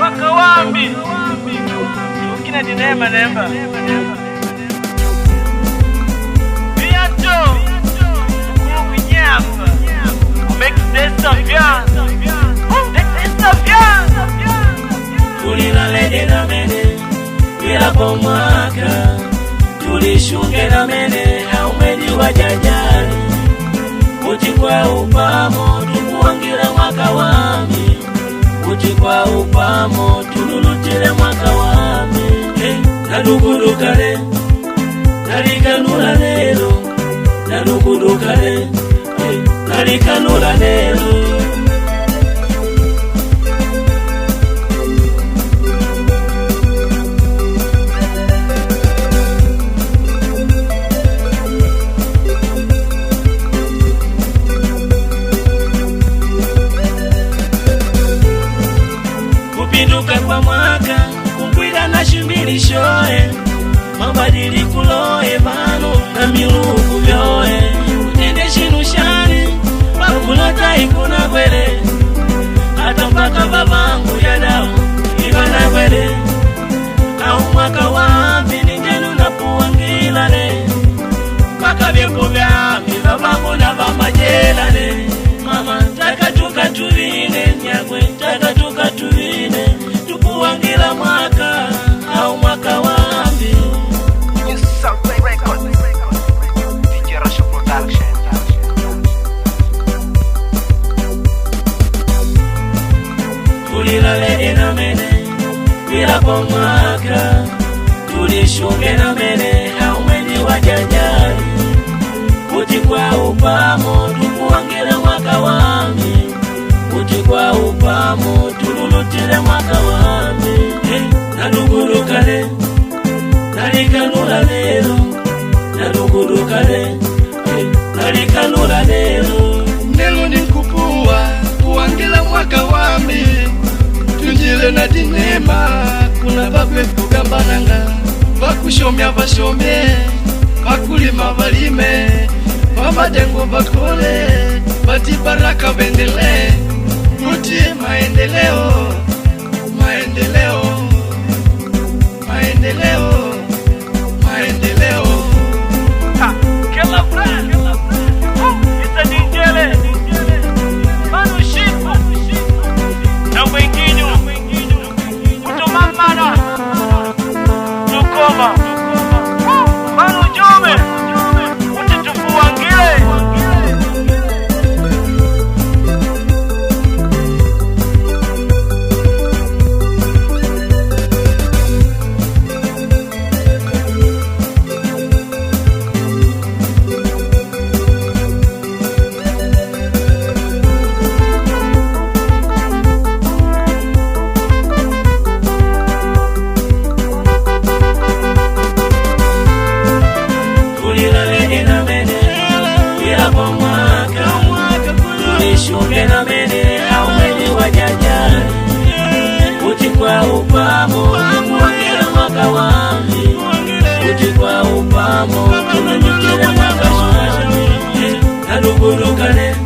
Wakawambi ukina dinema nemba bientôt kunyamba make this bien tulina lede na mene bila pomaka tulishuke na mene au mwedi wa jajari kuchikwa upamo tukuangile mwaka wami kuchikwa upamo tululutile mwaka wami nadukudukale nalikanula lelo nadukudukale nalikanula lelo kupinduka kwa mwaka kukwida na shimbili shoe mabadili kuloe vano na miluku vyoe utende shinu shani wakulota ikuna kwele hata mpaka babangu ya dao ikana kwele au mwaka wambi ningenu na puwangilane mpaka vyepo vyami babangu na bamajelane mama taka tukatuvine nyagwe taka tukatuvine tukuangila mwaka au mwaka wambi tulila lede na mene bila pomaka tulishuke na mene au mwedi wa jajari kuchikwa upamo tukuangila mwaka wambi kuchikwa upamo tululutile mwaka wambi nadukudukale nalikanula lelo nadukudukale nalikanula lelo nelo ninkupuwa kuangila mwaka wambi tunjile na dinema kuna bakwe kugambananga bakushomya bashomye bakulima balime babadengo bakole bati baraka bendele muti maendeleo maendeleo maendeleo maendeleo kela brand it's a dingele manu shifu na wengine utomamana tukoma manu jome utitufuangile tulishuke na mene au mwedi wa jajari kuchikwa upamo tukuangila mwaka wambi kuchikwa upamo tululutile mwaka wambi nadukudukale